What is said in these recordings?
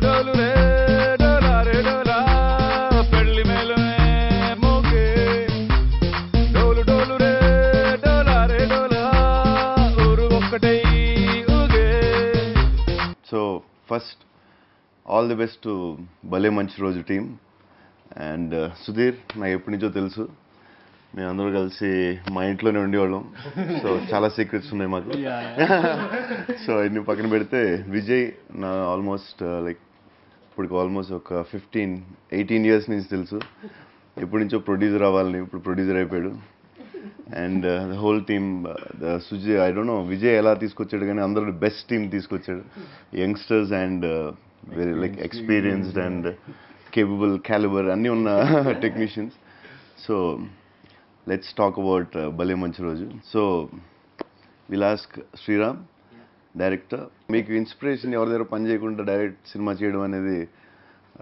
డోలు రే డోలా రే డోలా పెళ్లి మేళమే మోగే డోలు డోలు రే డోలా రే డోలా ఊరు ఒక్కటై ఊగే. So first all the best to భలే మంచి రోజు టీమ్. అండ్ సుధీర్ నాకు ఎప్పటి నుంచో తెలుసు, మేమందరూ కలిసి మా ఇంట్లోనే ఉండేవాళ్ళం. సో చాలా సీక్రెట్స్ ఉన్నాయి మాకు. సో ఇన్ని పక్కన పెడితే విజయ్ నా ఆల్మోస్ట్ లైక్ ఇప్పుడు ఆల్మోస్ట్ ఒక 18 years నుంచి తెలుసు. ఎప్పటి నుంచో ప్రొడ్యూసర్ అవ్వాలని, ఇప్పుడు ప్రొడ్యూసర్ అయిపోయాడు. And the whole team Sujay, I don't know Vijay ఎలా తీసుకొచ్చాడు కానీ అందరూ బెస్ట్ టీమ్ తీసుకొచ్చాడు. Youngsters and very like experienced and capable calibre అన్నీ ఉన్న technicians. So let's talk about Bhale మంచి Roju. So will ask Sriram, director, మీకు ఇన్స్పిరేషన్ ఎవరి దగ్గర పని చేయకుండా డైరెక్ట్ సినిమా చేయడం అనేది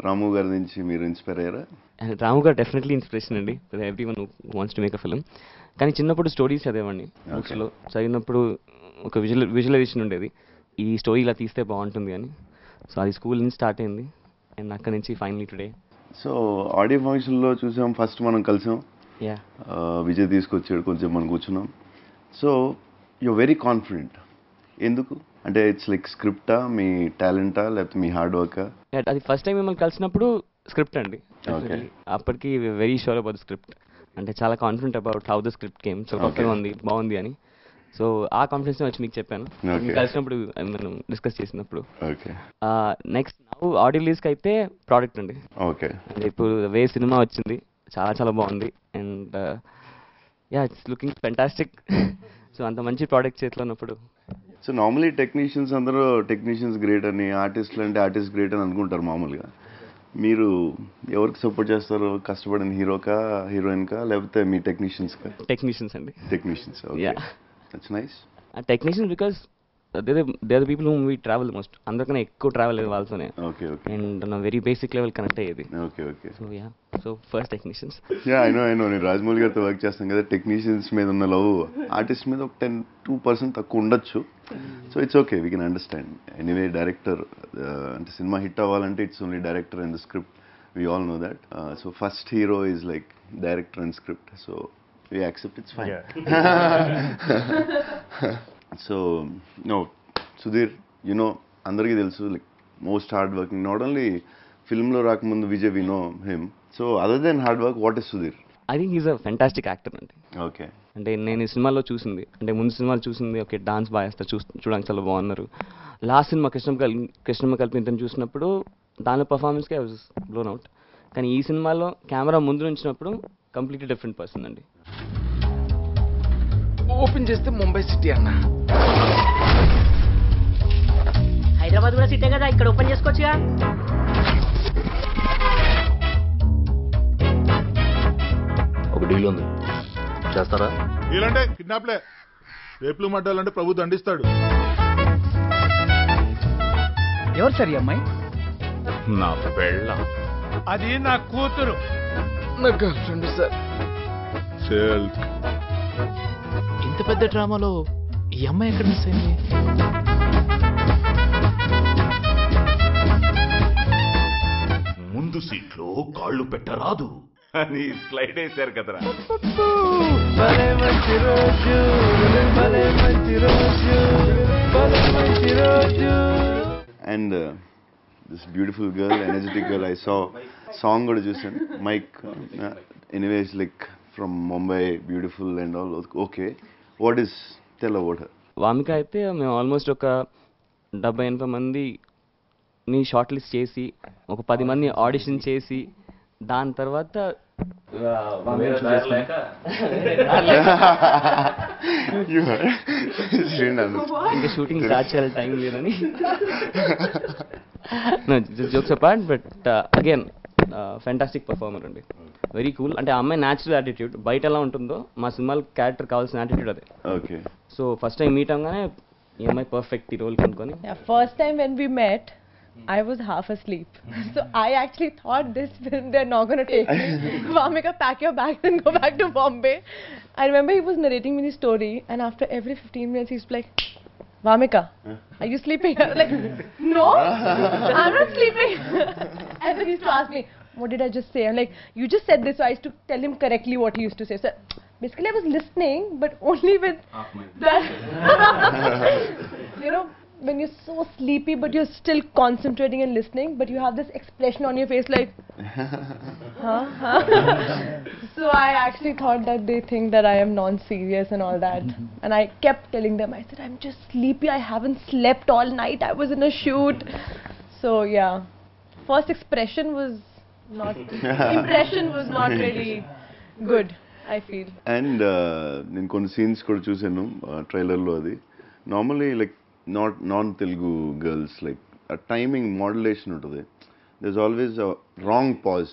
రాము గారి నుంచి మీరు ఇన్స్పైర్ అయ్యారా? రాము గారు డెఫినెట్లీ ఇన్స్పిరేషన్ అండి, every one wants to make a film. కానీ చిన్నప్పుడు స్టోరీస్ చదివేవాడిని, బుక్స్లో చదివినప్పుడు ఒక విజువలైజేషన్ ఉండేది, ఈ స్టోరీ ఇలా తీస్తే బాగుంటుంది అని. సో అది స్కూల్ నుంచి స్టార్ట్ అయింది అండ్ అక్కడి నుంచి ఫైనలీ టుడే. సో ఆడియో ఫంక్షన్లో చూసాం, ఫస్ట్ మనం కలిసాం, యా విజయ్ తీసుకొచ్చాడు, కొంచెం మనం కూర్చున్నాం. సో యు వెరీ కాన్ఫిడెంట్, ఎందుకు అంటే ఇట్స్ లైక్ స్క్రిప్టా, మీ టాలెంటా, లేకపోతే మీ హార్డ్ వర్కా? అది ఫస్ట్ టైం మిమ్మల్ని కలిసినప్పుడు స్క్రిప్ట్ అండి. అప్పటికి very sure about the script, అంటే చాలా confident about how the script came. So కొత్తగా ఉంది, బాగుంది అని. సో ఆ కాన్ఫిడెన్స్ వచ్చి మీకు చెప్పాను కలిసినప్పుడు, మనం డిస్కస్ చేసినప్పుడు. నెక్స్ట్ నౌ ఆడియో రిలీజ్కి అయితే ప్రోడక్ట్ అండి. ఓకే, ఇప్పుడు వే సినిమా వచ్చింది, చాలా చాలా బాగుంది. And yeah it's looking fantastic. So అంత మంచి ప్రోడక్ట్ చేతిలో ఉన్నప్పుడు. సో నార్మలీ టెక్నీషియన్స్ అందరూ టెక్నీషియన్స్ గ్రేట్ అని, ఆర్టిస్టులు అంటే ఆర్టిస్ట్ గ్రేట్ అని అనుకుంటారు మామూలుగా. మీరు ఎవరికి సపోర్ట్ చేస్తారు, కష్టపడిన హీరోకా, హీరోయిన్కా, లేకపోతే మీ టెక్నీషియన్స్కా? టెక్నీషియన్స్ అండి. Technicians, okay, that's nice. Technicians because they are the people whom we travel most, అందరికన్నా ఎక్కువ ట్రావెల్ అయ్యేది వాళ్ళతోనే. Okay okay. అండ్ నా వెరీ బేసిక్ లెవెల్ కనెక్ట్ అయ్యేది. Okay okay. So yeah, so first technicians. Yeah I know నేను రాజమౌళి గారితో work చేస్తాను కదా, టెక్నీషియన్స్ మీద ఉన్న లవ్ ఆర్టిస్ట్ మీద ఒక 2% తక్కువ ఉండొచ్చు. So it's okay, we can understand. Anyway director అంటే సినిమా హిట్ అవ్వాలంటే it's only director and the script, we all know that. So first hero is like director and script, so we accept, it's fine. So no Sudheer, you know అందరికీ తెలుసు like most hard working, not only ఫిల్మ్లో రాకముందు Vijay we know him. So other than hard work, what is Sudheer? I think is a fantastic actor అండి. Okay. అంటే నేను ఈ సినిమాలో చూసింది, అంటే ముందు సినిమాలో చూసింది ఓకే డాన్స్ బాగా వేస్తారు, చూడడానికి చాలా బాగున్నారు. లాస్ట్ సినిమా కృష్ణమ్మ కల్పింతని చూసినప్పుడు దానిలో పర్ఫార్మెన్స్కి ఐ వాజ్ బ్లోన్ అవుట్. కానీ ఈ సినిమాలో కెమెరా ముందు నుంచినప్పుడు కంప్లీట్లీ డిఫరెంట్ పర్సన్ అండి. ఓపెన్ చేస్తే ముంబై సిటీ అన్న. హైదరాబాద్ కూడా సిటీ కదా, ఇక్కడ ఓపెన్ చేసుకోవచ్చుగా. ఒక డీల్ ఉంది, చేస్తారా? ఇలాంటే కిడ్నాప్లే, రేపులు మడ్డాలంటే ప్రభు దండిస్తాడు. ఎవరు సార్ ఈ అమ్మాయి? నా పెళ్ళ. అది నా కూతురు. నా గర్ల్ ఫ్రెండ్ సార్. సిల్క్. ఇంత పెద్ద డ్రామాలో ఈ అమ్మాయి ఎక్కడ మిస్ అయింది? ముందు సీట్లో కాళ్ళు పెట్టరాదు అని స్లైడ్ వేశారు కదరా. And this beautiful girl, energetic girl, I saw song కూడా చూసాను, mike anyways like from Mumbai, beautiful and all. Okay, what is tell about her? Vamika అయితే మేము ఆల్మోస్ట్ ఒక 70-80 మందిని షార్ట్ లిస్ట్ చేసి, ఒక 10 మంది ఆడిషన్ చేసి, దాని తర్వాత ఇంకా షూటింగ్ స్టార్ట్ చేయాలి, టైం లేదని. Jokes apart, but again fantastic performer అండి, వెరీ కూల్. అంటే ఆ అమ్మాయి న్యాచురల్ యాటిట్యూడ్ బయట ఎలా ఉంటుందో మా సినిమాలో క్యారెక్టర్ కావాల్సిన యాటిట్యూడ్ అదే. Okay. So first time meet అవగానే ఈ అమ్మాయి పర్ఫెక్ట్ ఈ రోల్ కనుకొని. First time when we met I was half asleep. So I actually thought this film, they're not going to take me. Vamika, pack your bags and go back to Bombay. I remember he was narrating me the story, and after every 15 minutes he's like, Vamika, are you sleeping? I was like, no, I'm not sleeping. And then he used to ask me, what did I just say? I'm like, you just said this, so I used to tell him correctly what he used to say. So basically, I was listening, but only with that. You know, when you're so sleepy, but you're still concentrating and listening, but you have this expression on your face like, huh? So I actually thought that they think that I am non-serious and all that. And I kept telling them, I said, I'm just sleepy, I haven't slept all night, I was in a shoot. So yeah, first impression was not really good, I feel. And నేను కొన్ని scenes కూడా చూశాను ట్రైలర్లో. అది normally like non Telugu girls like ఆ timing modulation ఉంటుంది. There is always wrong pause,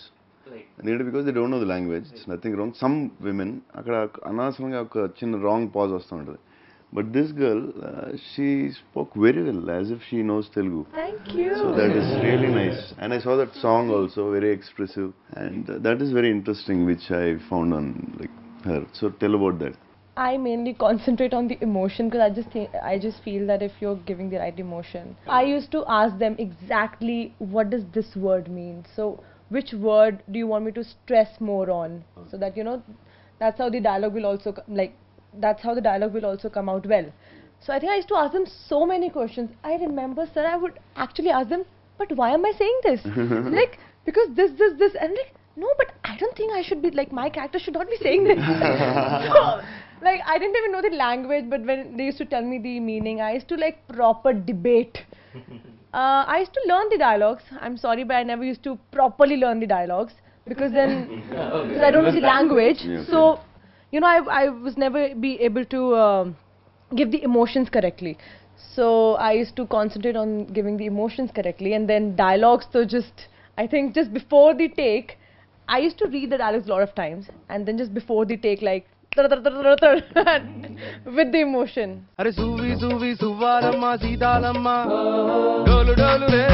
ఎందుకంటే because they don't know the language, it's nothing wrong. Some women అక్కడ అనవసరంగా ఒక చిన్న రాంగ్ పాజ్ వస్తూ ఉంటుంది. But this girl, she spoke very well, as if she knows Telugu. Thank you. So that is really nice. And I saw that song also, very expressive. And that is very interesting, which I found on like her. So tell about that. I mainly concentrate on the emotion because I just feel that if you're giving the right emotion, I used to ask them exactly what does this word mean. So which word do you want me to stress more on, so that you know that's how the dialogue will also come out well. So I think I used to ask them so many questions. I remember, sir, I would actually ask them, but why am I saying this? Like, because this. And like, no, but I don't think I should be, like, my character should not be saying this. So, like, I didn't even know the language, but when they used to tell me the meaning, I used to, like, proper debate. I used to learn the dialogues. I'm sorry, but I never used to properly learn the dialogues, because then, because I don't know the language. Yeah, so, you know, I was never be able to give the emotions correctly. So I used to concentrate on giving the emotions correctly, and then dialogues. So I think just before the take, I used to read the dialogues a lot of times, and then just before the take, like with the emotion. అరే సువి సువి సువ్వాలమ్మ సీతాలమ్మ డోలు డోలు రే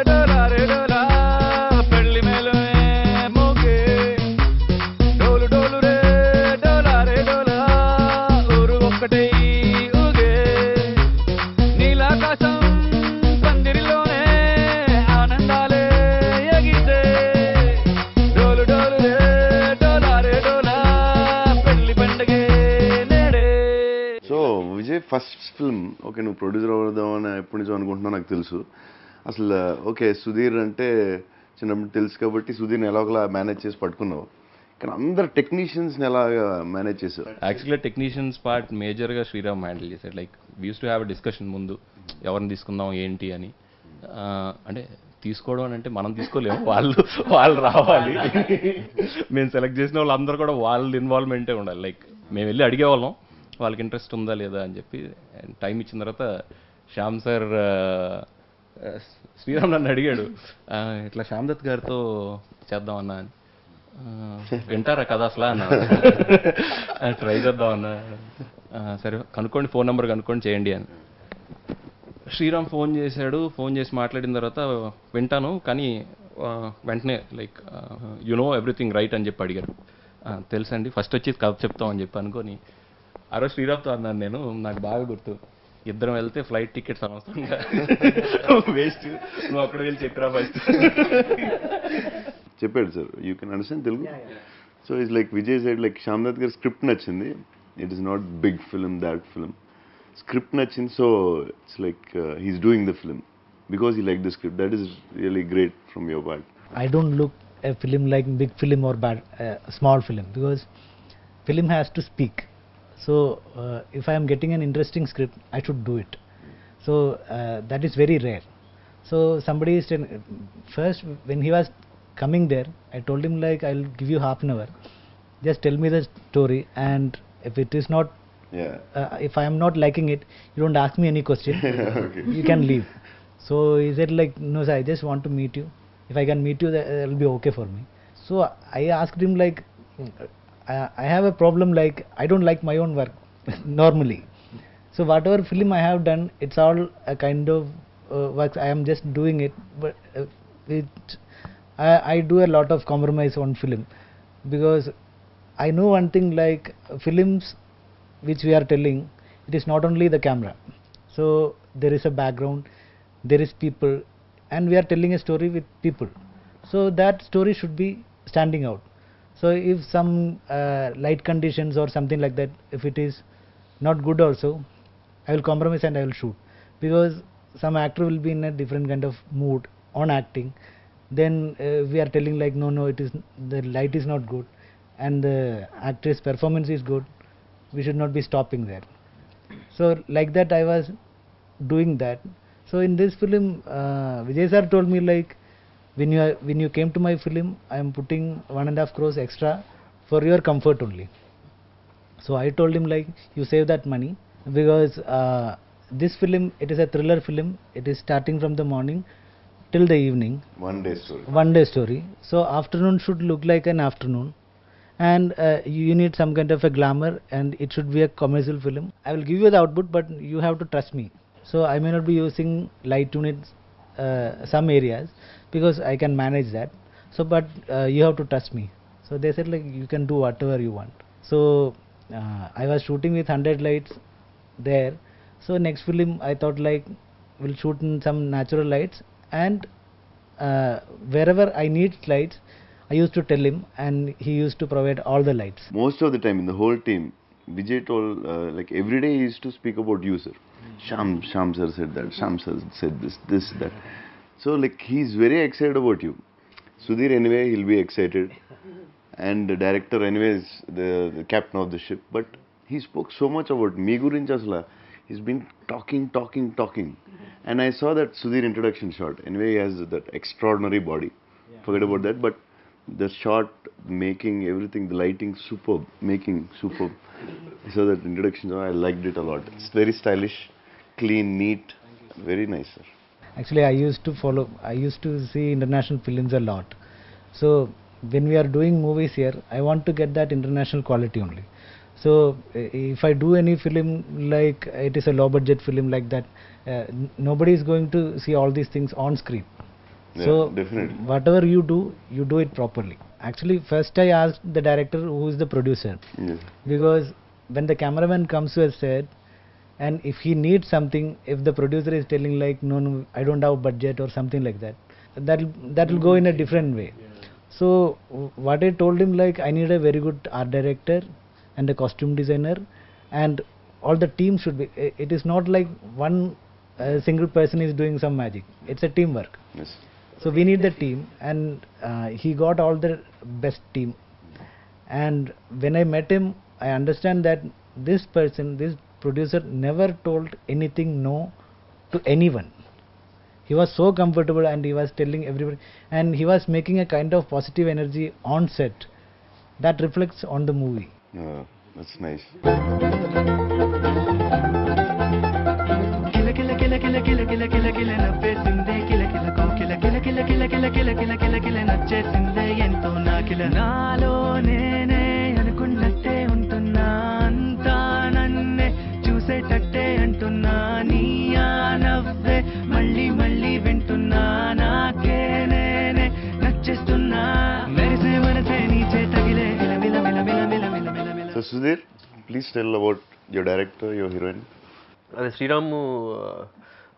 డోలా రే డోలా పెళ్లి మేళమే మోగే డోలు డోలు రే డోలా రే డోలా ఊరు ఒక్కటే ఊగే నీలాకాశం పందిరిలోనే ఆనందాలే ఎగితే డోలు డోలు రే డోలా రే డోలా పెళ్లి పండగే నేడే. So Vijay first film, okay నువ్వు ప్రొడ్యూసర్ అవుదామని ఎప్పటి నుంచో అనుకుంటున్నావు నాకు తెలుసు. అసలు ఓకే సుధీర్ అంటే చిన్నప్పుడు తెలుసు కాబట్టి సుధీర్ని ఎలాగోలా మేనేజ్ చేసి పట్టుకున్నావు, కానీ అందరు టెక్నీషియన్స్ని ఎలాగా మేనేజ్ చేసావు? యాక్చువల్గా టెక్నీషియన్స్ పార్ట్ మేజర్గా శ్రీరామ్ హ్యాండిల్ చేశాడు. Like we use to have a discussion ముందు ఎవరిని తీసుకుందాం ఏంటి అని. అంటే తీసుకోవడం అని అంటే మనం తీసుకోలేము, వాళ్ళు రావాలి. మేము సెలెక్ట్ చేసిన వాళ్ళందరూ కూడా వాళ్ళ ఇన్వాల్వ్మెంటే ఉండాలి. లైక్ మేము వెళ్ళి అడిగేవాళ్ళం వాళ్ళకి ఇంట్రెస్ట్ ఉందా లేదా అని చెప్పి. టైం ఇచ్చిన తర్వాత శ్యామ్ సార్ శ్రీరామ్ నన్ను అడిగాడు, ఇట్లా శ్యామ్ దత్ గారితో చేద్దామన్నా అని. వింటారా కదా అసలు అన్న, ట్రై చేద్దామన్నా. సరే కనుక్కోండి, ఫోన్ నెంబర్ కనుక్కోండి చేయండి అని. శ్రీరామ్ ఫోన్ చేశాడు. ఫోన్ చేసి మాట్లాడిన తర్వాత వింటాను కానీ వెంటనే like you know everything right అని చెప్పి అడిగారు. తెలుసండి, ఫస్ట్ వచ్చి కథ చెప్తామని చెప్పి అనుకొని ఆ రోజు శ్రీరామ్తో అన్నాను నేను. నాకు బాగా గుర్తు, ఇద్దరం వెళ్తే ఫ్లైట్ టికెట్స్ అనవసరంగా వేస్ట్, నువ్వు అక్కడ వెళ్ళి చెప్పిరా ఫస్ట్ చెప్పాడు sir. You can understand Telugu. So it's like Vijay side like Shyam Dutt గారి స్క్రిప్ట్ నచ్చింది. It is not big film, that film script నచ్చింది. So it's like he's doing the film because he like the script. That is really great from your part. I don't look a film like big film or bad small film, because film has to speak. So if I am getting an interesting script, I should do it. So that is very rare. So somebody is first when he was coming there, I told him like, I'll give you half an hour, just tell me the story, and if it is not if I am not liking it, you don't ask me any question. Okay. You can leave. So he said like, no sir, I just want to meet you. If I can meet you, that will be okay for me. So I asked him like, I have a problem, like I don't like my own work normally. So whatever film I have done, it's all a kind of work. I am just doing it, but I do a lot of compromise on film, because I know one thing, like films which we are telling, it is not only the camera. So there is a background, there is people, and we are telling a story with people. So that story should be standing out. So if some light conditions or something like that, if it is not good also, I will compromise and I will shoot, because some actor will be in a different kind of mood on acting. Then we are telling like no, it is the light is not good and the actress performance is good, we should not be stopping there. So like that I was doing that. So in this film, Vijay sir told me like, when you came to my film, I am putting 1.5 crores extra for your comfort only. So I told him like, you save that money, because this film, it is a thriller film. It is starting from the morning till the evening. 1 day story. 1 day story. So afternoon should look like an afternoon, and you need some kind of a glamour, and it should be a commercial film. I will give you the output, but you have to trust me. So I may not be using light units some areas, because I can manage that. So but you have to trust me. So they said like, you can do whatever you want. So I was shooting with 100 lights there. So next film I thought like, we'll shoot in some natural lights, and wherever I need lights, I used to tell him, and he used to provide all the lights. Most of the time in the whole team, Vijay told, like every day he used to speak about you, sir. Sham sir said that, Sham sir said this, that. So like he's very excited about you. Sudhir anyway, he'll be excited. And the director anyway is the captain of the ship. But he spoke so much about me gurinchi asla. He's been talking. And I saw that Sudhir introduction shot. Anyway, he has that extraordinary body. Forget about that. But the shot, making, everything, the lighting, superb. Making, superb. I saw that introduction shot. I liked it a lot. It's very stylish, clean, neat. Very nice, sir. Actually, I used to see international films a lot. So when we are doing movies here, I want to get that international quality only. So if I do any film like it is a low budget film like that, nobody is going to see all these things on screen. Yeah, so definitely. Whatever you do it properly. Actually, first I asked the director who is the producer, Yes. because when the cameraman comes to a set, and if he needs something, if the producer is telling like, no, I don't have budget or something like that, that will go in a different way. So what I told him like, I need a very good art director and a costume designer, and all the team should be. It is not like one single person is doing some magic. It's a teamwork. Yes. So we need the team, and he got all the best team. And when I met him, I understand that this producer never told anything no to anyone. He was so comfortable, and he was telling everybody, and he was making a kind of positive energy on set that reflects on the movie. That's nice. So Sudhir, please tell about your director, your heroine. అదే శ్రీరామ్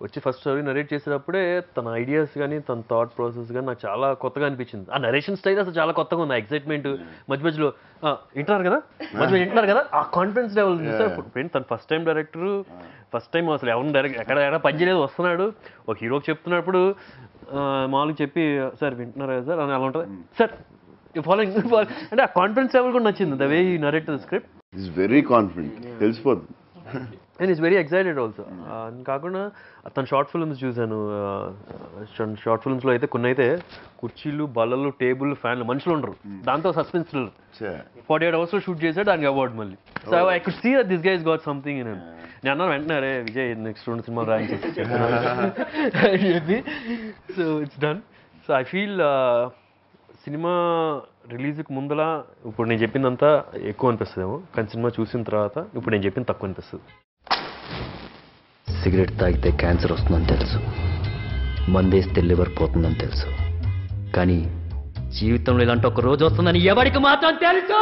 వచ్చి first story narrate చేసేటప్పుడే తన ideas కానీ తన thought process కానీ నాకు చాలా కొత్తగా అనిపించింది. ఆ నరేషన్ స్టైల్ అసలు చాలా కొత్తగా ఉంది. ఆ ఎక్సైట్మెంట్ మధ్యలో వింటున్నారు కదా ఆ కాన్ఫిడెన్స్ లెవెల్ చూసారు. తను first time director, first time అసలు ఎవరిని డైరెక్ట్ ఎక్కడ పని చేయలేదు, వస్తున్నాడు ఒక హీరోకి చెప్తున్నప్పుడు మామూలుగా చెప్పి సార్ వింటున్నారా సార్ అని అలా ఉంటుంది. సార్ ఫాలోయింగ్ అంటే ఆ కాన్ఫిడెన్స్ లెవెల్ కూడా నచ్చింది. The way you narrate the script. Is very confident, తెలిసిపోతుంది. And is very excited also. కాకుండా తన షార్ట్ ఫిల్మ్స్ చూశాను. షార్ట్ ఫిల్మ్స్లో అయితే కొన్ని అయితే కుర్చీలు, బల్లలు, టేబుల్, ఫ్యాన్లు, మనుషులు ఉండరు, దాంతో సస్పెన్స్ థ్రిల్లర్ 48 hours షూట్ చేశాడు, దానికి అవార్డు మళ్ళీ. So I could see that this guys got something in him. నేను అన్నాను వెంటనే, అరే విజయ్ నెక్స్ట్ 2 సినిమాలు ర్యాంక్ చేసి చెప్పి. So it's done. So I feel cinema రిలీజ్కి ముందల ఇప్పుడు నేను చెప్పిందంతా ఎక్కువ అనిపిస్తుందేమో, కానీ సినిమా చూసిన తర్వాత ఇప్పుడు నేను చెప్పింది తక్కువ అనిపిస్తుంది. సిగరెట్ తాగితే క్యాన్సర్ వస్తుందని తెలుసు, మందేస్తే లివర్ పోతుందని తెలుసు, కానీ జీవితంలో ఇలాంటి ఒక రోజు వస్తుందని ఎవరికి మాత్రం తెలుసు.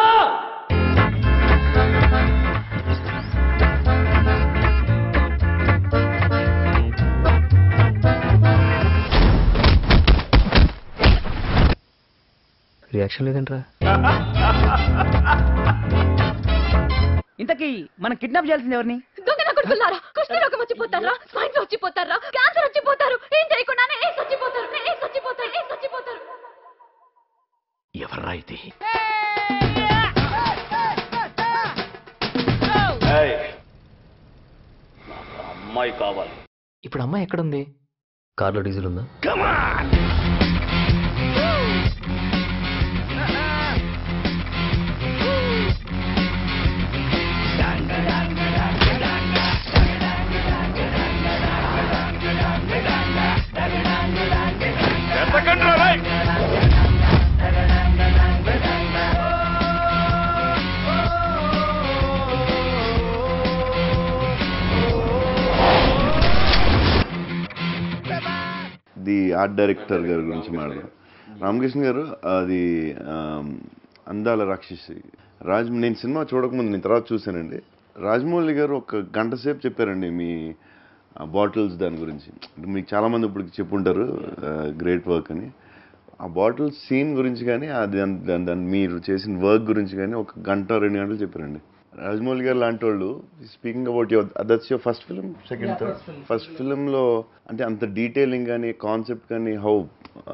రియాక్షన్ లేదంట్రా. ఇంతకీ మనం కిడ్నాప్ చేయాల్సింది ఎవరిని? దొంగ కుష్ఠరోగం వచ్చిపోతారా, స్వైన్ ఫ్లూ వచ్చిపోతారా, క్యాన్సర్ వచ్చిపోతారు, ఏం చేయకుండానే చచ్చిపోతారు. ఎవర్రా ఇది? అమ్మాయి కావాలి. ఇప్పుడు అమ్మాయి ఎక్కడుంది? కార్లో డీజిల్ ఉందా? ది ఆర్ట్ డైరెక్టర్ గారి గురించి మాట్లాడదాం. రామకృష్ణ గారు, అది అందాల రాక్షసి నేను సినిమా చూడకముందు నేను తర్వాత చూశానండి. రాజమౌళి గారు ఒక గంట సేపు చెప్పారండి మీ బాటిల్స్ దాని గురించి. మీకు చాలామంది ఇప్పుడు చెప్పుంటారు గ్రేట్ వర్క్ అని. ఆ బాటిల్స్ సీన్ గురించి కానీ దాన్ని మీరు చేసిన వర్క్ గురించి కానీ ఒక గంట 2 గంటలు చెప్పారండి. రాజమౌళి గారు లాంటి వాళ్ళు, speaking about that's your first film, first ఫిలింలో అంటే అంత డీటెయిలింగ్ కానీ కాన్సెప్ట్ కానీ హౌ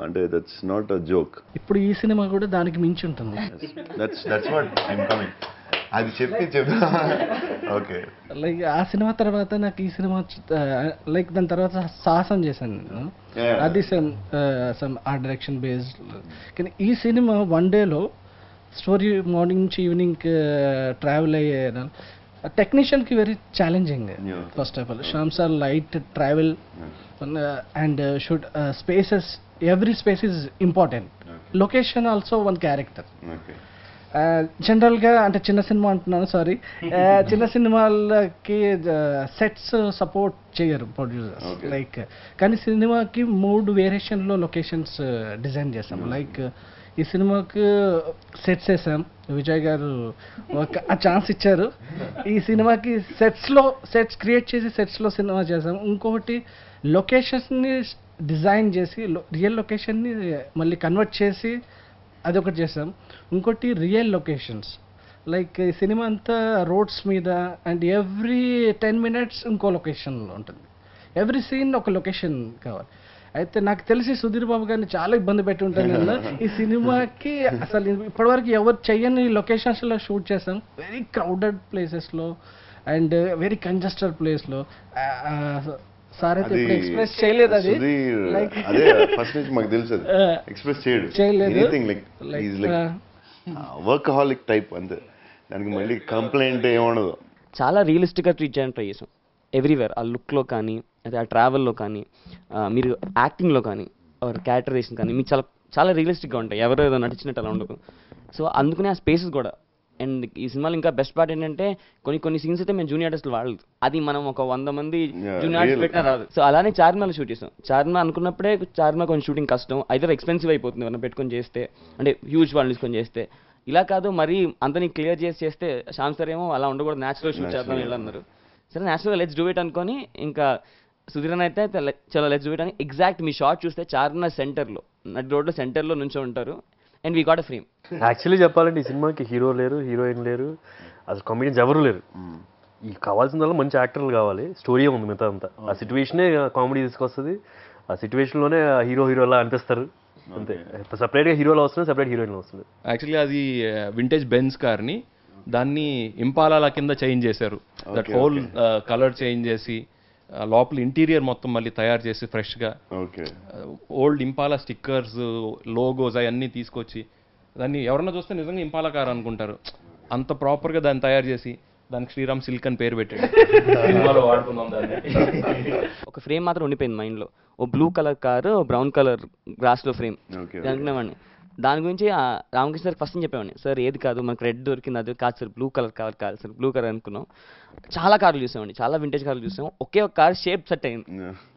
అంటే దట్స్ నాట్ అ జోక్. ఇప్పుడు ఈ సినిమా కూడా దానికి మించి ఉంటుంది. That's what I'm coming. అది చెప్పి ఓకే. లైక్ ఆ సినిమా తర్వాత నాకు ఈ సినిమా లైక్ దాని తర్వాత సాహసం చేశాను నేను. అది సమ్ ఆర్ట్ డైరెక్షన్ బేస్డ్. కానీ ఈ సినిమా 1 డేలో స్టోరీ మార్నింగ్ నుంచి ఈవినింగ్ ట్రావెల్ అయ్యే టెక్నీషియన్కి very challenging. First of all Shyam sir light travel and should spaces, every space is important. Location also one character. జనరల్గా అంటే చిన్న సినిమా అంటున్నాను, సారీ, చిన్న సినిమాలకి సెట్స్ సపోర్ట్ చేయరు ప్రొడ్యూసర్స్. లైక్ కానీ సినిమాకి 3 వేరియేషన్లో లొకేషన్స్ డిజైన్ చేస్తాం. లైక్ ఈ సినిమాకి సెట్స్ వేసాం, విజయ్ గారు ఒక ఛాన్స్ ఇచ్చారు. ఈ సినిమాకి సెట్స్ క్రియేట్ చేసి సెట్స్లో సినిమా చేసాం. ఇంకొకటి లొకేషన్స్ని డిజైన్ చేసి రియల్ లొకేషన్ని మళ్ళీ కన్వర్ట్ చేసి అదొకటి చేసాం. ఇంకోటి రియల్ లొకేషన్స్, లైక్ ఈ సినిమా అంతా రోడ్స్ మీద అండ్ ఎవ్రీ 10 minutes ఇంకో లొకేషన్లో ఉంటుంది. ఎవ్రీ సీన్ ఒక లొకేషన్ కావాలి. అయితే నాకు తెలిసి సుధీర్ బాబు గారిని చాలా ఇబ్బంది పెట్టి ఉంటాను నేను ఈ సినిమాకి. అసలు ఇప్పటివరకు ఎవరు చెయ్యని లొకేషన్స్లో షూట్ చేసాం. వెరీ క్రౌడెడ్ ప్లేసెస్లో అండ్ వెరీ కంజెస్టెడ్ ప్లేస్లో. సార్ అయితే ఎక్స్ప్రెస్ చేయలేదు అది, లైక్ ఫస్ట్ నుంచి మాకు తెలుసు ఎక్స్ప్రెస్ చేయలేదు. వర్కహాలిక్ టైప్ అంతే, దానికి మళ్ళీ కంప్లైంట్ ఏమనదు. చాలా రియలిస్టిక్గా ట్రీట్ చేయడానికి ట్రై చేసాం ఎవ్రీవేర్. ఆ లుక్లో కానీ, అదే ఆ ట్రావెల్లో కానీ, మీరు యాక్టింగ్లో కానీ, క్యారెక్టరైజేషన్ కానీ మీకు చాలా చాలా రియలిస్టిక్గా ఉంటాయి. ఎవరో ఏదో నటించినట్టు అలా ఉండదు. సో అందుకనే ఆ స్పేసెస్ కూడా. అండ్ ఈ సినిమాలో ఇంకా బెస్ట్ పార్ట్ ఏంటంటే కొన్ని సీన్స్ అయితే మేము జూనియర్ ఆర్టిస్టులు వాడలేదు. అది మనం ఒక 100 మంది జూనియర్ ఆర్టిస్ట్ పెట్టినా రాదు. సో అలానే చార్మినార్లో షూట్ చేసాం. చార్మినార్ అనుకున్నప్పుడే చార్మినార్ కొంచెం షూటింగ్ కష్టం, అయితే ఎక్స్పెన్సివ్ అయిపోతుంది మనం పెట్టుకొని చేస్తే, అంటే హ్యూజ్ వాళ్ళు తీసుకొని చేస్తే. ఇలా కాదు, మరీ అంతని క్లియర్ చేస్తే శ్యామ్ సార్ ఏమో అలా ఉండకూడదు, న్యాచురల్ షూట్ చేద్దాం ఇలా అన్నారు. సరే న్యాచురల్గా లెట్స్ డూ ఇట్ అనుకొని, ఇంకా సుధీరన్ అయితే చాలా లెట్స్ డూ ఇట్ అని ఎగ్జాక్ట్ మీ షాట్ చూస్తే చార్మినార్ సెంటర్లో, నడి రోడ్లో సెంటర్లో నుంచో ఉంటారు. And we got a frame. Actually చెప్పాలంటే ఈ సినిమాకి హీరో లేరు, హీరోయిన్ లేరు, అసలు కామెడియన్స్ ఎవరు లేరు. ఈ కావాల్సిన మంచి యాక్టర్లు కావాలి, స్టోరీ ఉంది మిగతా అంతా. ఆ సిచ్యువేషనే కామెడీ తీసుకొస్తుంది, ఆ సిచ్యువేషన్లోనే హీరోలా అనిపిస్తారు అంతే. సపరేట్గా హీరోలు వస్తుంది, సపరేట్ హీరోయిన్లు వస్తుంది. యాక్చువల్లీ అది వింటేజ్ బెన్స్ కార్ని దాన్ని ఇంపాలాల కింద చేంజ్ చేశారు. దట్ హోల్ కలర్ చేంజ్ చేసి లోపల ఇంటీరియర్ మొత్తం మళ్ళీ తయారు చేసి ఫ్రెష్గా ఓల్డ్ ఇంపాలా స్టిక్కర్స్, లోగోస్ అవన్నీ తీసుకొచ్చి దాన్ని ఎవరన్నా చూస్తే నిజంగా ఇంపాలా కార్ అనుకుంటారు. అంత ప్రాపర్గా దాన్ని తయారు చేసి దానికి శ్రీరామ్ సిల్క్ అని పేరు పెట్టాడు. సినిమాలో వాడుకుందాం దాన్ని. ఒక ఫ్రేమ్ మాత్రం ఉండిపోయింది మైండ్లో. ఓ blue colour car, brown colour గ్రాస్లో ఫ్రేమ్ అనుకునేవాడిని. దాని గురించి రామకృష్ణ సార్ ఫస్ట్ చెప్పేవాడిని, సార్ ఏది కాదు మనకు రెడ్ దొరికింది, అది కాదు సార్ బ్లూ కలర్ కావాలి సార్, బ్లూ కలర్ అనుకున్నాం. చాలా కార్లు చూసామండి, చాలా వింటేజ్ కార్లు చూసాం. ఒకే ఒక కార్ షేప్ సెట్ అయింది.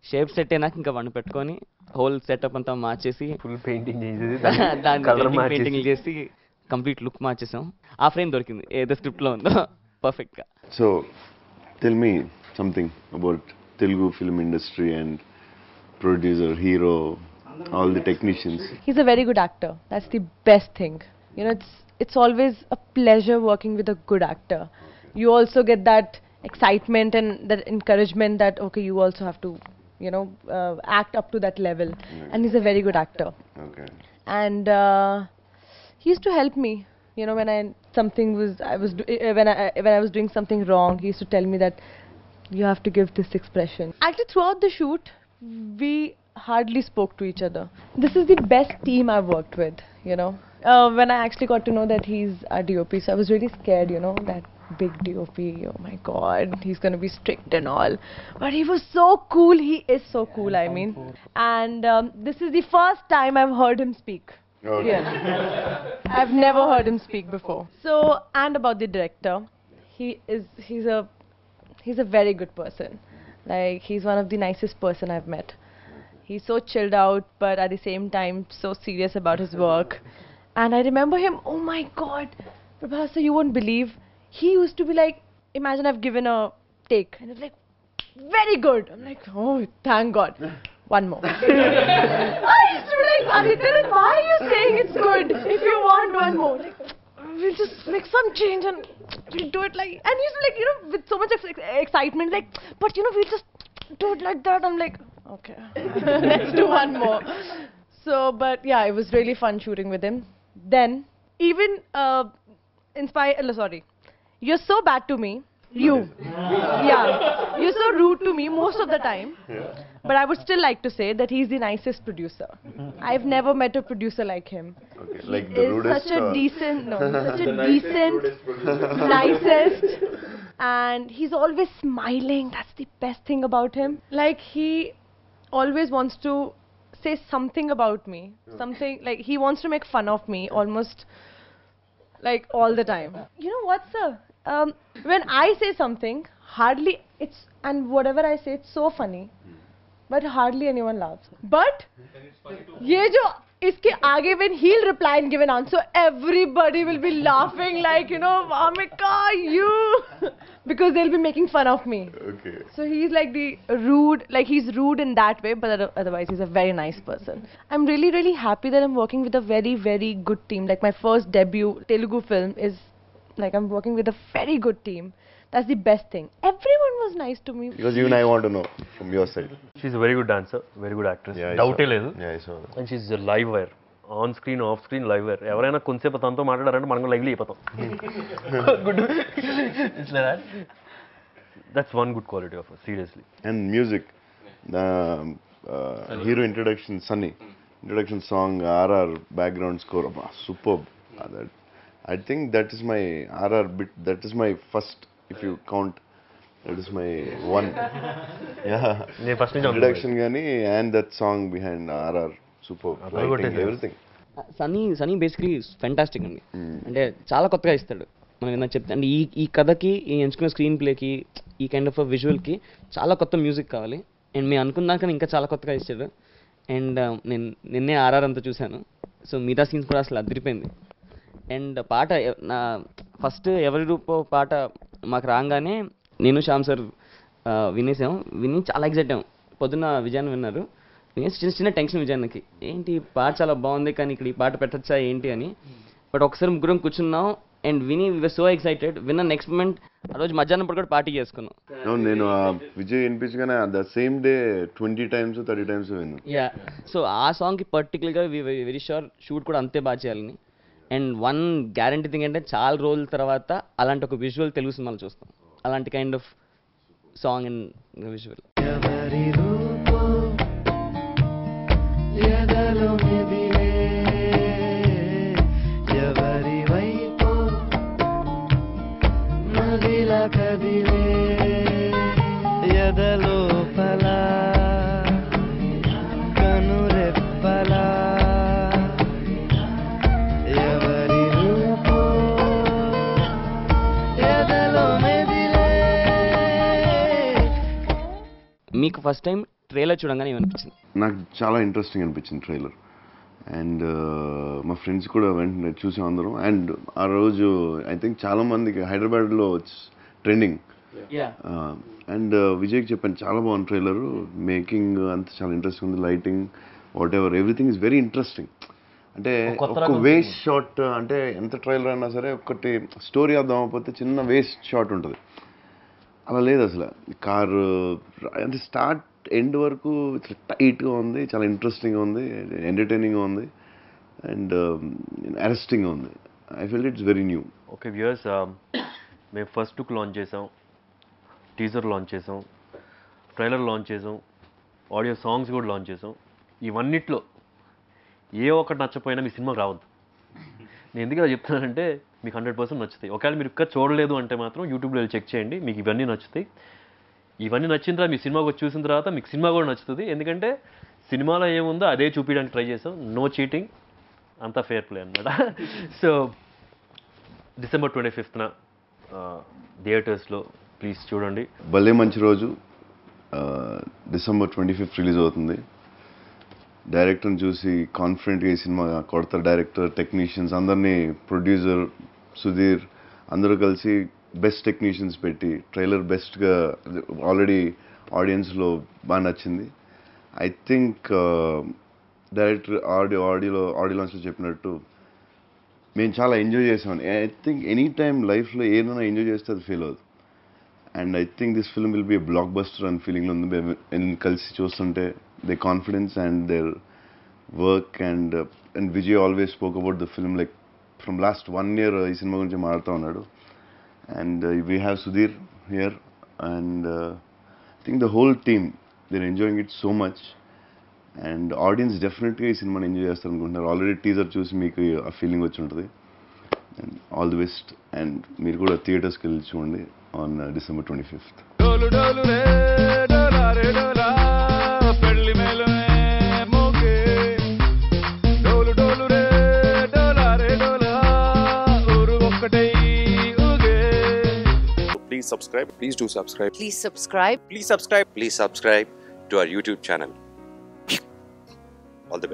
షేప్ సెట్ అయినాక ఇంకా వాడిని పెట్టుకొని హోల్ సెటప్ అంతా మార్చేసి ఫుల్ పెయింటింగ్ పెయింటింగ్ చేసి కంప్లీట్ లుక్ మార్చేసాం. ఆ ఫ్రేమ్ దొరికింది ఏదో స్క్రిప్ట్లో ఉందో పర్ఫెక్ట్గా. So tell me something about Telugu film industry and producer, hero, all the technicians. He's a very good actor. That's the best thing. You know, it's always a pleasure working with a good actor. You also get that excitement and that encouragement that okay, you also have to, you know, act up to that level. And he's a very good actor. Okay. And he used to help me. You know, when I was doing something wrong, he used to tell me that you have to give this expression. Actually, throughout the shoot, we hardly spoke to each other. This is the best team I've worked with, you know. When I actually got to know that he's a DOP, so I was really scared, you know, that big DOP, oh my god, he's gonna be strict and all. But he was so cool, he is so cool, I mean. And this is the first time I've heard him speak. Okay. Yeah. I've never heard him speak before. So, and about the director, he's a very good person. Like, he's one of the nicest person I've met. He's so chilled out, but at the same time, so serious about his work. And I remember him, oh my god, Prabhas, you won't believe, he used to be like, imagine I've given a take, and it's like, very good. I'm like, oh, thank God. One more. I used to be like, Aditya, why are you saying it's good if you want one more? Like, we'll just make some change and we'll do it like, and he's like, you know, with so much excitement, like, but you know, we'll just do it like that. I'm like, okay, let's do one more. So, but yeah, it was really fun shooting with him. Then, even you're so bad to me. Yeah, you're so rude to me most of the time. Yeah. But I would still like to say that he's the nicest producer. I've never met a producer like him. Okay, like He the is rudest. such a decent, no, he's such a The decent, nicest, and he's always smiling. That's the best thing about him. Like, he always wants to say something about me. Something, like, he wants to make fun of me almost, like, all the time. You know what, sir? When I say something, hardly and whatever I say, it's so funny, but hardly anyone laughs. But ye jo iske aage, when he'll reply and give an answer, everybody will be laughing like, you know, Vamika, you, because they'll be making fun of me. Okay. So he's like the rude, like he's rude in that way, but otherwise he's a very nice person. I'm really, really happy that I'm working with a very, very good team. Like, my first debut Telugu film is, like, I'm working with a very good team. That's the best thing. Everyone was nice to me. Because even I want to know from your side. She's a very good dancer, very good actress. Yeah, I Doubt saw. లేదు. Yeah, I saw that. And she's a live wire. On screen, off screen, live wire. ఎవరైనా కొంచెంసేపు తనతో మాట్లాడారంటే మనం lively అయిపోతాం. Good. It's like that. That's one good quality of her, seriously. And music. Hero introduction, Sunny. Introduction song, RR background score. Superb. I think that is my RR bit. That is my first, if you count. That is my one. Yeah. Introduction gani and that song behind RR. Superb. Lighting, everything. Sunny basically fantastic అండి. అంటే చాలా కొత్తగా ఇస్తాడు. మనం ఏదైనా చెప్తే అంటే ఈ కథకి, ఈ ఎంచుకున్న స్క్రీన్ ప్లేకి, ఈ కైండ్ ఆఫ్ విజువల్కి చాలా కొత్త మ్యూజిక్ కావాలి. అండ్ మేము అనుకున్నాక ఇంకా చాలా కొత్తగా ఇచ్చాడు. అండ్ నేను నిన్నే ఆర్ఆర్ అంతా చూశాను. సో మిగతా సీన్స్ కూడా అసలు అదిరిపోయింది. అండ్ పాట నా ఫస్ట్ ఎవరి రూపో పాట మాకు రాగానే నేను శ్యామ్ సార్ విని చాలా ఎగ్జైట్ అయ్యాం. పొద్దున్న విజయాన్ని విన్నారు. చిన్న టెన్షన్ విజయానికి, ఏంటి పాట చాలా బాగుంది కానీ ఇక్కడ ఈ పాట పెట్టచ్చా ఏంటి అని. బట్ ఒకసారి ముగ్గురం కూర్చున్నాం అండ్ విని వీఆర్ సో ఎక్సైటెడ్. విన్న నెక్స్ట్ మూమెంట్ ఆ రోజు మధ్యాహ్నం పూట కూడా పార్టీ చేసుకున్నాం. నేను విజయ్ వినిపించగానే the same day 20 times 30 times విన్నాను. యా, సో ఆ సాంగ్కి పర్టికులర్గా వెరీ షూర్ షూట్ కూడా అంతే బాగా చేయాలని. అండ్ వన్ గ్యారంటీ థింగ్ అంటే చాలా రోజుల తర్వాత అలాంటి ఒక విజువల్ తెలుగు సినిమాలు చూస్తాం. అలాంటి kind of song and visual. మీకు ఫస్ట్ టైం ట్రైలర్ చూడంగానే ఏమనిపించింది? నాకు చాలా ఇంట్రెస్టింగ్ అనిపించింది ట్రైలర్. అండ్ మా ఫ్రెండ్స్ కూడా వెంటనే చూసాం అందరం. అండ్ ఆ రోజు ఐ థింక్ చాలా మందికి హైదరాబాద్లో ట్రెండింగ్. అండ్ విజయ్కి చెప్పాను చాలా బాగుంది ట్రైలరు, మేకింగ్ అంతా చాలా ఇంట్రెస్టింగ్ ఉంది, lighting what ever everything is very interesting. అంటే ఒక వేస్ట్ షాట్, అంటే ఎంత ట్రైలర్ అయినా సరే ఒకటి స్టోరీ అర్థం అవ్వకపోతే చిన్న వేస్ట్ షాట్ ఉంటుంది, అలా లేదు అసలు. కారు అంటే స్టార్ట్ ఎండ్ వరకు టైట్గా ఉంది, చాలా ఇంట్రెస్టింగ్గా ఉంది, ఎంటర్టైనింగ్గా ఉంది అండ్ అరెస్టింగ్గా ఉంది. I feel it's very new. Okay viewers, మేము ఫస్ట్ లుక్ లాంచ్ చేసాం, టీజర్ లాంచ్ చేసాం, ట్రైలర్ లాంచ్ చేసాం, ఆడియో సాంగ్స్ కూడా లాంచ్ చేసాం. ఇవన్నిట్లో ఏ ఒక్కటి నచ్చపోయినా మీ సినిమాకి రావద్దు. నేను ఎందుకు అలా చెప్తున్నానంటే మీకు 100% నచ్చుతాయి. ఒకవేళ మీరు ఇంకా చూడలేదు అంటే మాత్రం యూట్యూబ్లో వెళ్ళి చెక్ చేయండి, మీకు ఇవన్నీ నచ్చుతాయి. ఇవన్నీ నచ్చిన తర్వాత మీ సినిమాకి వచ్చి చూసిన తర్వాత మీకు సినిమా కూడా నచ్చుతుంది. ఎందుకంటే సినిమాలో ఏముందో అదే చూపించడానికి ట్రై చేసాం. నో చీటింగ్, అంతా ఫేర్ ప్లే అన్నమాట. సో December 25th థియేటర్స్లో ప్లీజ్ చూడండి. భలే మంచి రోజు December 25th రిలీజ్ అవుతుంది. డైరెక్టర్ని చూసి కాన్ఫిడెంట్గా ఈ సినిమా కొడతారు. డైరెక్టర్, టెక్నీషియన్స్ అందరినీ, ప్రొడ్యూసర్ సుధీర్ అందరూ కలిసి బెస్ట్ టెక్నీషియన్స్ పెట్టి ట్రైలర్ బెస్ట్గా ఆల్రెడీ ఆడియన్స్లో బాగా నచ్చింది. ఐ థింక్ డైరెక్టర్ ఆడియో లాంచ్లో చెప్పినట్టు మేము చాలా ఎంజాయ్ చేసామని. ఐ థింక్ ఎనీ టైమ్ లైఫ్లో ఏదైనా ఎంజాయ్ చేస్తే అది ఫీల్ అవుతుంది. And I think this film will be a blockbuster అని ఫీలింగ్లో ఉంది. కలిసి చూస్తుంటే they confidence and their work and Vijay always spoke about the film like from last 1 year ఈ సినిమా గురించి మాట్లాడుతూ ఉన్నాడు. And we have Sudheer here and I think the whole team they're enjoying it so much. And audience డెఫినెట్గా ఈ సినిమాని enjoy చేస్తారు అనుకుంటున్నారు. ఆల్రెడీ టీజర్ చూసి మీకు ఆ ఫీలింగ్ వచ్చి ఉంటుంది. And all the best. And మీరు కూడా థియేటర్స్కి వెళ్ళి చూడండి ఆన్ December 25th. డోలు డోలు రే డోలా రే డోలా పెళ్లి మేళమే మోగే డోలు డోలు రే డోలా రే డోలా ఊరు ఒక్కటై ఊగే. Please subscribe. Please do subscribe. Please subscribe. Please subscribe. Please subscribe to our YouTube channel.